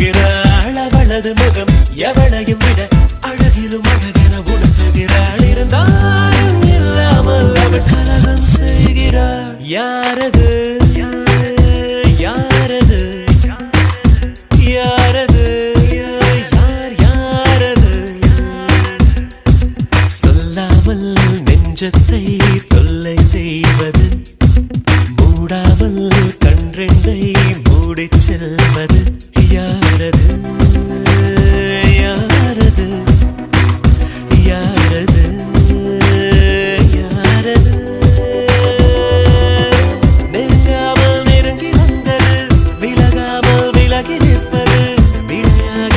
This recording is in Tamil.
காட்டுகிறாள் அவளது முகம் எவளையும் விட அழகிலும் அழகென உணர்த்துகிறாள் இருந்தாலும் இல்லாமல் அவள் கலகம் செய்கிறாள் யாரது யாரது யாரது யார் யாரது சொல்லாமல் நெஞ்சத்தை